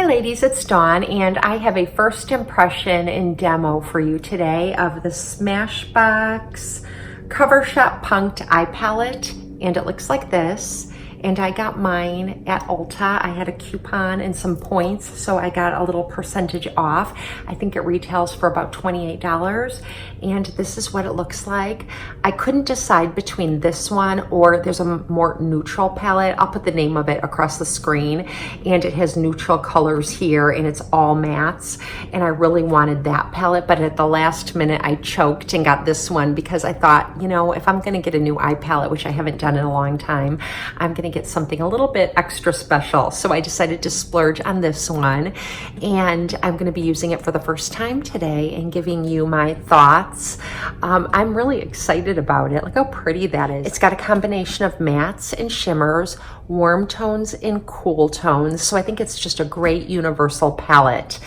Hi ladies, it's Dawn, and I have a first impression and demo for you today of the Smashbox Cover Shop Punked Eye Palette, and it looks like this. And I got mine at Ulta. I had a coupon and some points, so I got a little percentage off. I think it retails for about $28, and this is what it looks like. I couldn't decide between this one or there's a more neutral palette. I'll put the name of it across the screen, and it has neutral colors here, and it's all mattes, and I really wanted that palette, but at the last minute I choked and got this one because I thought, you know, if I'm gonna get a new eye palette, which I haven't done in a long time, I'm gonna get something a little bit extra special. So I decided to splurge on this one, and I'm going to be using it for the first time today and giving you my thoughts. I'm really excited about it. Look how pretty that is. It's got a combination of mattes and shimmers, warm tones and cool tones. So I think it's just a great universal palette.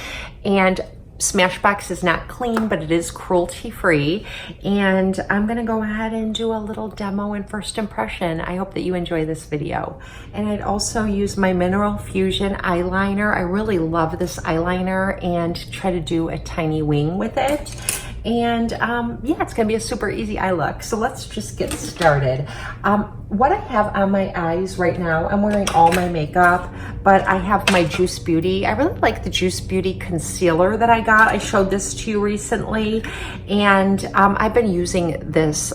And Smashbox is not clean, but it is cruelty free, and I'm gonna go ahead and do a little demo and first impression. I hope that you enjoy this video. And I'd also use my Mineral Fusion eyeliner. I really love this eyeliner, and try to do a tiny wing with it. And yeah, it's gonna be a super easy eye look. So let's just get started. What I have on my eyes right now, I'm wearing all my makeup, but I have my Juice Beauty. I really like the Juice Beauty concealer that I got. I showed this to you recently, and I've been using this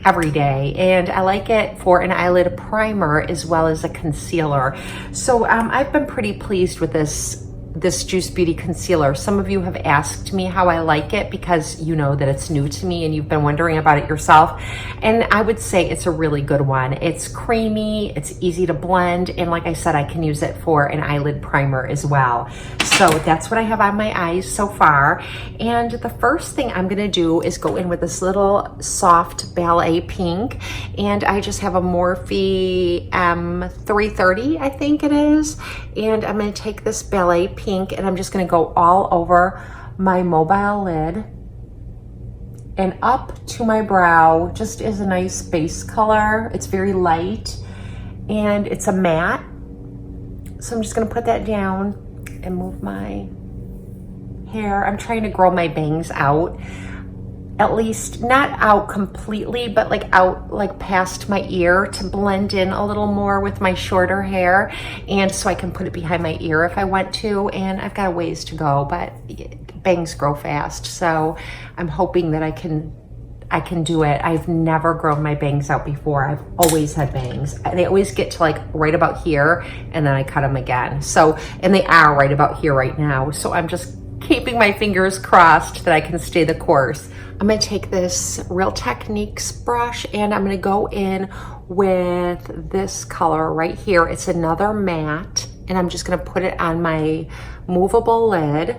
every day, and I like it for an eyelid primer as well as a concealer. So I've been pretty pleased with this Juice Beauty concealer. Some of you have asked me how I like it because you know that it's new to me and you've been wondering about it yourself. And I would say it's a really good one. It's creamy, it's easy to blend, and like I said, I can use it for an eyelid primer as well. So that's what I have on my eyes so far. And the first thing I'm gonna do is go in with this little soft ballet pink, and I just have a Morphe M330, I think it is. And I'm gonna take this ballet pink and I'm just gonna go all over my mobile lid and up to my brow, just as a nice base color. It's very light and it's a matte. So I'm just gonna put that down and move my hair. I'm trying to grow my bangs out, at least not out completely, but like out like past my ear to blend in a little more with my shorter hair, and so I can put it behind my ear if I want to. And I've got a ways to go, but bangs grow fast, so I'm hoping that I can do it. I've never grown my bangs out before. I've always had bangs. They always get to like right about here, and then I cut them again. So, and they are right about here right now. So I'm just keeping my fingers crossed that I can stay the course. I'm gonna take this Real Techniques brush and I'm gonna go in with this color right here. It's another matte, and I'm just gonna put it on my movable lid.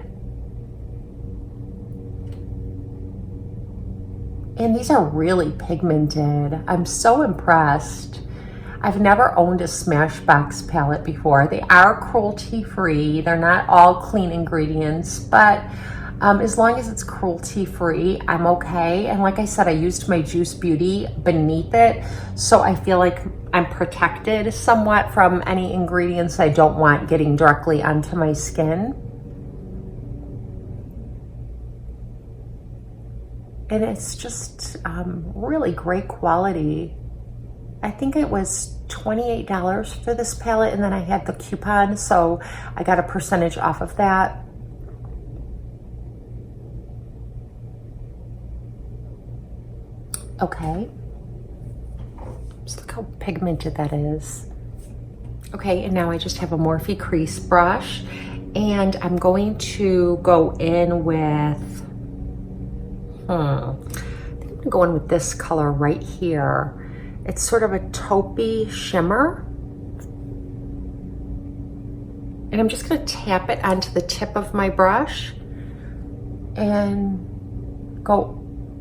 And these are really pigmented. I'm so impressed. I've never owned a Smashbox palette before. They are cruelty free. They're not all clean ingredients, but as long as it's cruelty free, I'm okay. And like I said, I used my Juice Beauty beneath it, so I feel like I'm protected somewhat from any ingredients I don't want getting directly onto my skin. And it's just really great quality. I think it was $28 for this palette, and then I had the coupon, so I got a percentage off of that. Okay, just look how pigmented that is. Okay, and now I just have a Morphe crease brush, and I'm going to go in with, I think I'm going with this color right here. It's sort of a taupey shimmer. And I'm just gonna tap it onto the tip of my brush and go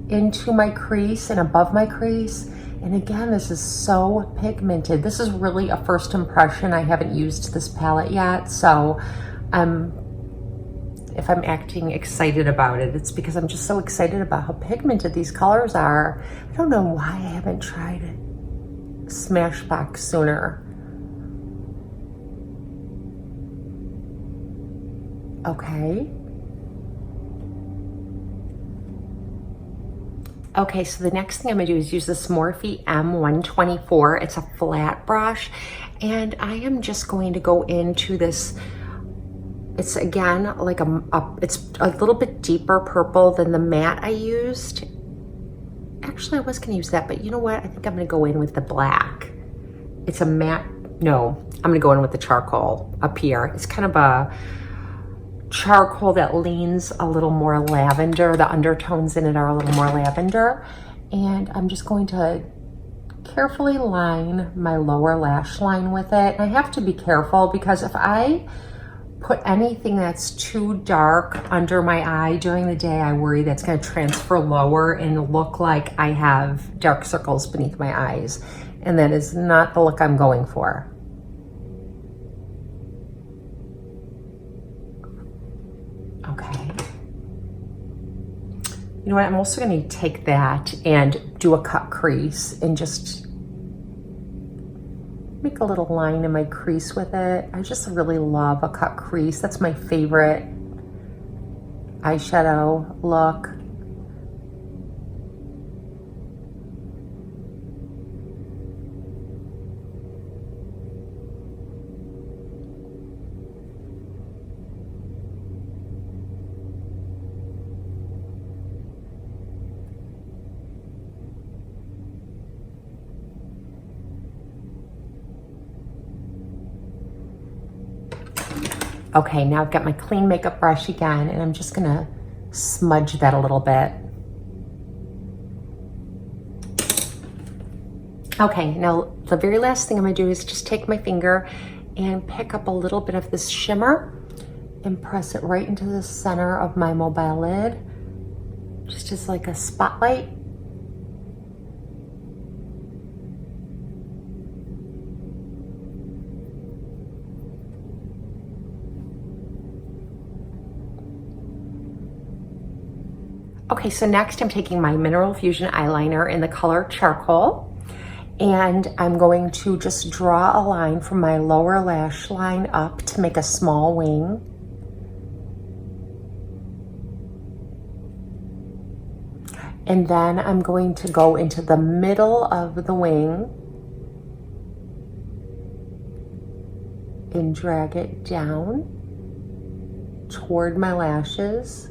into my crease and above my crease. And again, this is so pigmented. This is really a first impression. I haven't used this palette yet, so if I'm acting excited about it, it's because I'm just so excited about how pigmented these colors are. I don't know why I haven't tried it. Smashbox sooner. Okay. Okay, so the next thing I'm gonna do is use this Morphe M124. It's a flat brush, and I am just going to go into this. It's again like it's a little bit deeper purple than the matte I used. Actually, I was gonna use that, but you know what? I think I'm gonna go in with the black. It's a matte, no, I'm gonna go in with the charcoal up here. It's kind of a charcoal that leans a little more lavender. The undertones in it are a little more lavender. And I'm just going to carefully line my lower lash line with it. And I have to be careful because if I put anything that's too dark under my eye during the day, I worry that's going to transfer lower and look like I have dark circles beneath my eyes. And that is not the look I'm going for. Okay. You know what? I'm also going to take that and do a cut crease and just make a little line in my crease with it. I just really love a cut crease. That's my favorite eyeshadow look. Okay, now I've got my clean makeup brush again, and I'm just gonna smudge that a little bit. Okay, now the very last thing I'm gonna do is just take my finger and pick up a little bit of this shimmer and press it right into the center of my mobile lid, just as like a spotlight. Okay, so next I'm taking my Mineral Fusion eyeliner in the color Charcoal, and I'm going to just draw a line from my lower lash line up to make a small wing. And then I'm going to go into the middle of the wing and drag it down toward my lashes.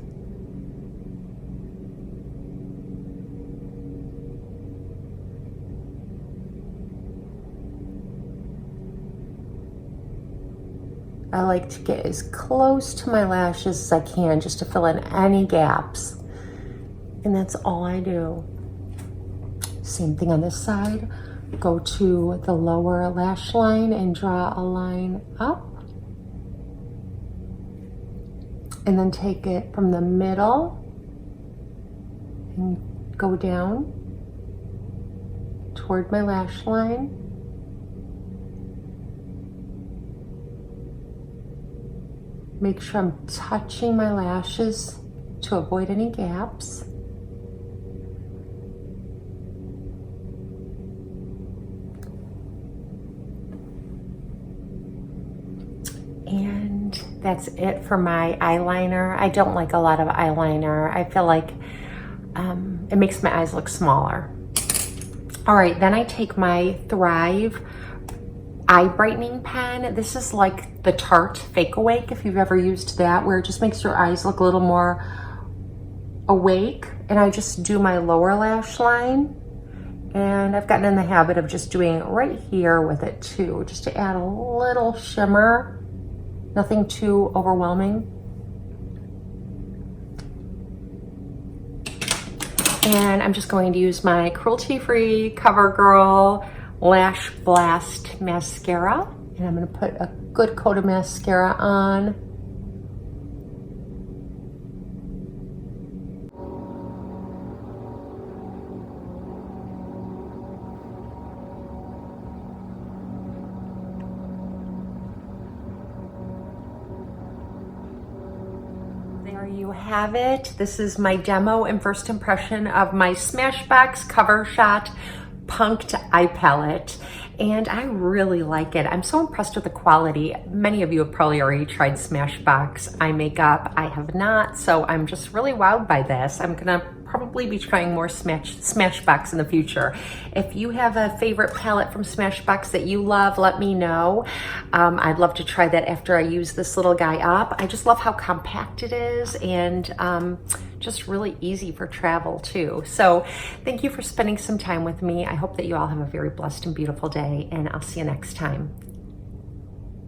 I like to get as close to my lashes as I can just to fill in any gaps. And that's all I do. Same thing on this side. Go to the lower lash line and draw a line up. And then take it from the middle and go down toward my lash line. Make sure I'm touching my lashes to avoid any gaps. And that's it for my eyeliner. I don't like a lot of eyeliner. I feel like it makes my eyes look smaller. All right, then I take my Thrive eye brightening pen. This is like the Tarte Fake Awake, if you've ever used that, where it just makes your eyes look a little more awake. And I just do my lower lash line, and I've gotten in the habit of just doing it right here with it too, just to add a little shimmer, nothing too overwhelming. And I'm just going to use my cruelty-free CoverGirl Lash Blast mascara, and I'm going to put a good coat of mascara on. There you have it. This is my demo and first impression of my Smashbox Cover Shot Punked Eye Palette, and I really like it. I'm so impressed with the quality. Many of you have probably already tried Smashbox eye makeup. I have not, so I'm just really wowed by this. I'm gonna probably be trying more Smashbox in the future. If you have a favorite palette from Smashbox that you love, let me know. I'd love to try that after I use this little guy up. I just love how compact it is, and just really easy for travel too. So thank you for spending some time with me. I hope that you all have a very blessed and beautiful day, and I'll see you next time.